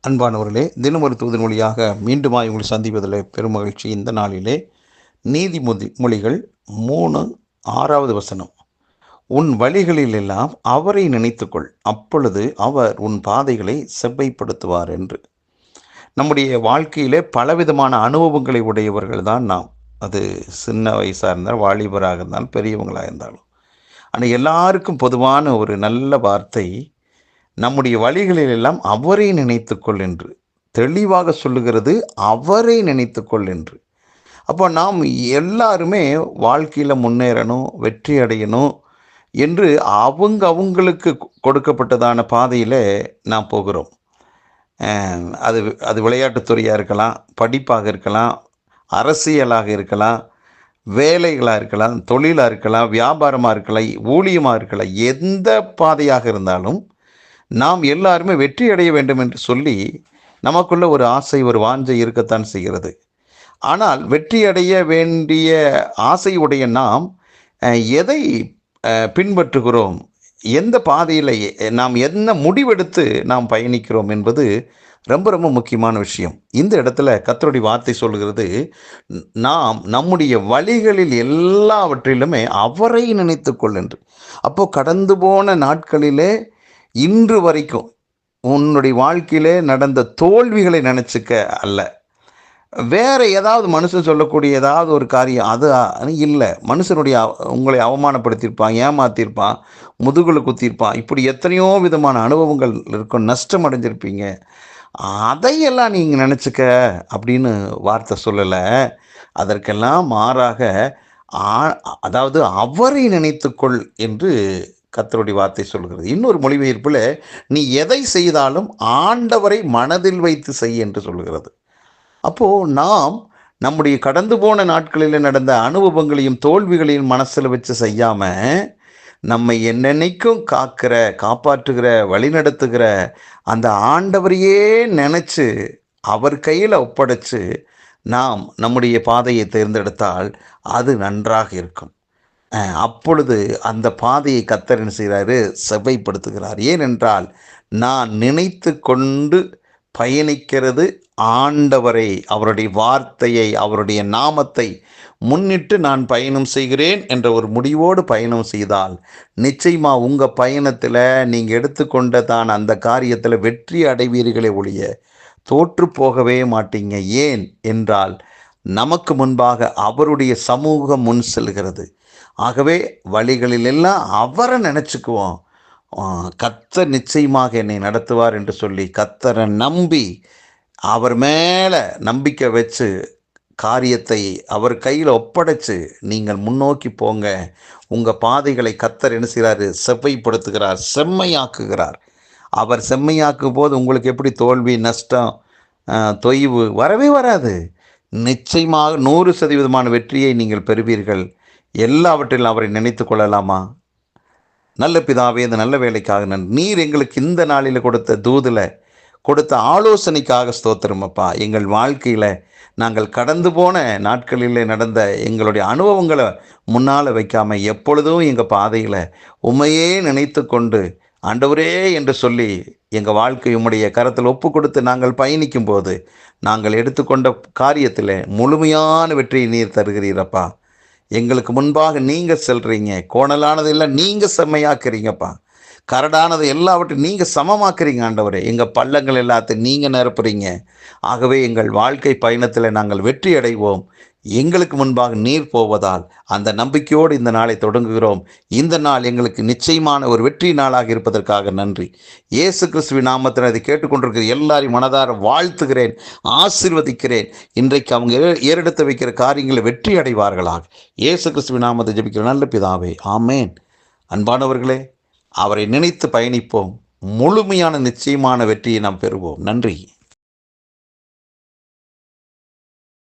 அன்பானவர்களே, தினம் ஒரு தூதன் மொழியாக மீண்டுமாய் உங்களை சந்திப்பதில் பெருமகிழ்ச்சி. இந்த நாளிலே மொழிகள் 3:6 வசனம். உன் வழிகளில் எல்லாம் அவரை நினைத்துக்கொள், அப்பொழுது அவர் உன் பாதைகளை செவ்வைப்படுத்துவார் என்று. நம்முடைய வாழ்க்கையிலே பலவிதமான அனுபவங்களை உடையவர்கள் தான் நாம். அது சின்ன வயசாக இருந்தாலும், வாலிபராக இருந்தாலும், பெரியவங்களாக இருந்தாலும். ஆனால் எல்லாருக்கும் பொதுவான ஒரு நல்ல வார்த்தை, நம்முடைய வழிகளில் எல்லாம் அவரை நினைத்துக்கொள் என்று தெளிவாக சொல்லுகிறது. அவரை நினைத்துக்கொள் என்று. அப்போ நாம் எல்லாருமே வாழ்க்கையில் முன்னேறணும், வெற்றி அடையணும் என்று அவங்களுக்கு கொடுக்கப்பட்டதான பாதையில் நாம் போகிறோம். அது அது விளையாட்டுத்துறையாக இருக்கலாம், படிப்பாக இருக்கலாம், அரசியலாக இருக்கலாம், வேலைகளாக இருக்கலாம், தொழிலாக இருக்கலாம், வியாபாரமாக இருக்கலாம், ஊழியமாக இருக்கலாம். எந்த பாதையாக இருந்தாலும் நாம் எல்லாருமே வெற்றி அடைய வேண்டும் என்று சொல்லி நமக்குள்ள ஒரு ஆசை, ஒரு வாஞ்சை இருக்கத்தான் செய்கிறது. ஆனால் வெற்றி அடைய வேண்டிய ஆசையுடைய நாம் எதை பின்பற்றுகிறோம், எந்த பாதையில் நாம் என்ன முடிவெடுத்து நாம் பயணிக்கிறோம் என்பது ரொம்ப ரொம்ப முக்கியமான விஷயம். இந்த இடத்துல கர்த்தருடைய வார்த்தை சொல்கிறது, நாம் நம்முடைய வழிகளில் எல்லாவற்றிலுமே அவரை நினைத்துக்கொள் என்று. அப்போ கடந்து போன நாட்களிலே இன்று வரைக்கும் உன்னுடைய வாழ்க்கையிலே நடந்த தோல்விகளை நினச்சிக்க அல்ல, வேற ஏதாவது மனுஷன் சொல்லக்கூடிய ஏதாவது ஒரு காரியம் அது இல்லை. மனுஷனுடைய உங்களை அவமானப்படுத்தியிருப்பான், ஏமாத்திருப்பான், முதுகுல குத்திருப்பான், இப்படி எத்தனையோ விதமான அனுபவங்கள் இருக்கும், நஷ்டம் அடைஞ்சிருப்பீங்க. அதையெல்லாம் நீங்கள் நினச்சிக்க அப்படின்னு வார்த்தை சொல்லலை. அதற்கெல்லாம் மாறாக அதாவது அவரை நினைத்துக்கொள் என்று கர்த்தருடைய வார்த்தை சொல்கிறது. இன்னொரு மொழிபெயர்ப்பில், நீ எதை செய்தாலும் ஆண்டவரை மனதில் வைத்து செய் என்று சொல்கிறது. அப்போது நாம் நம்முடைய கடந்து போன நாட்களில் நடந்த அனுபவங்களையும் தோல்விகளையும் மனசில் வச்சு செய்யாமல், நம்மை என்னென்னைக்கும் காப்பாற்றுகிற வழிநடத்துகிற அந்த ஆண்டவரையே நினச்சி அவர் கையில் ஒப்படைச்சு நாம் நம்முடைய பாதையை தேர்ந்தெடுத்தால் அது நன்றாக இருக்கும். அப்பொழுது அந்த பாதையை கர்த்தர் என்ன செய்கிறாரு? செவ்வைப்படுத்துகிறார். ஏனென்றால் நான் நினைத்து கொண்டு பயணிக்கிறது ஆண்டவரை, அவருடைய வார்த்தையை, அவருடைய நாமத்தை முன்னிட்டு நான் பயணம் செய்கிறேன் என்ற ஒரு முடிவோடு பயணம் செய்தால் நிச்சயமாக உங்கள் பயணத்தில் நீங்கள் எடுத்துக்கொண்டதான் அந்த காரியத்தில் வெற்றி அடைவீர்களே ஒழிய தோற்று போகவே மாட்டீங்க. ஏன் என்றால் நமக்கு முன்பாக அவருடைய சமூகம் முன் செல்கிறது. ஆகவே வழிகளில் எல்லாம் அவரை நினச்சிக்குவோம். கர்த்தர் நிச்சயமாக என்னை நடத்துவார் என்று சொல்லி கர்த்தரை நம்பி அவர் மேலே நம்பிக்கை வச்சு காரியத்தை அவர் கையில் ஒப்படைச்சு நீங்கள் முன்னோக்கி போங்க. உங்கள் பாதைகளை கர்த்தர் என்ன செய்கிறாரு? செவ்வைப்படுத்துகிறார், செம்மையாக்குகிறார். அவர் செம்மையாக்கும் போது உங்களுக்கு எப்படி தோல்வி, நஷ்டம், தொய்வு வரவே வராது. நிச்சயமாக 100% வெற்றியை நீங்கள் பெறுவீர்கள். எல்லாவற்றிலும் அவரை நினைத்து கொள்ளலாமா? நல்ல பிதாவே, இந்த நல்ல வேலைக்காக நீர் எங்களுக்கு இந்த நாளில் கொடுத்த தூதில் கொடுத்த ஆலோசனைக்காக ஸ்தோத்திரம் அப்பா. எங்கள் வாழ்க்கையில் நாங்கள் கடந்து போன நாட்களில் நடந்த எங்களுடைய அனுபவங்களை முன்னால் வைக்காமல் எப்பொழுதும் எங்கள் பாதையில் உண்மையே நினைத்து கொண்டு ஆண்டவரே என்று சொல்லி எங்கள் வாழ்க்கை உம்முடைய கரத்தில் ஒப்பு கொடுத்து நாங்கள் பயணிக்கும் போது நாங்கள் எடுத்துக்கொண்ட காரியத்தில் முழுமையான வெற்றியை நீர் தருகிறீரப்பா. எங்களுக்கு முன்பாக நீங்கள் செல்றீங்க. கோணலானதெல்லாம் நீங்கள் செம்மையாக்குறீங்கப்பா. கரடானது எல்லாவற்றையும் நீங்கள் சமமாக்குறீங்க ஆண்டவரே. எங்கள் பள்ளங்கள் எல்லாத்தையும் நீங்கள் நிரப்புறீங்க. ஆகவே எங்கள் வாழ்க்கை பயணத்தில் நாங்கள் வெற்றி அடைவோம். எங்களுக்கு முன்பாக நீர் போவதால் அந்த நம்பிக்கையோடு இந்த நாளை தொடங்குகிறோம். இந்த நாள் எங்களுக்கு நிச்சயமான ஒரு வெற்றி நாளாக இருப்பதற்காக நன்றி. இயேசு கிறிஸ்துவின் நாமத்தில் அதை கேட்டுக்கொண்டிருக்கிற எல்லாரையும் மனதார வாழ்த்துகிறேன், ஆசீர்வதிக்கிறேன். இன்றைக்கு அவங்க ஏறெடுத்து வைக்கிற காரியங்களை வெற்றி அடைவார்களாக. இயேசு கிறிஸ்துவின் நாமத்தை ஜெபிக்கிற நல்ல பிதாவே, ஆமேன். அன்பானவர்களே, அவரை நினைத்து பயணிப்போம். முழுமையான நிச்சயமான வெற்றியை நாம் பெறுவோம். நன்றி.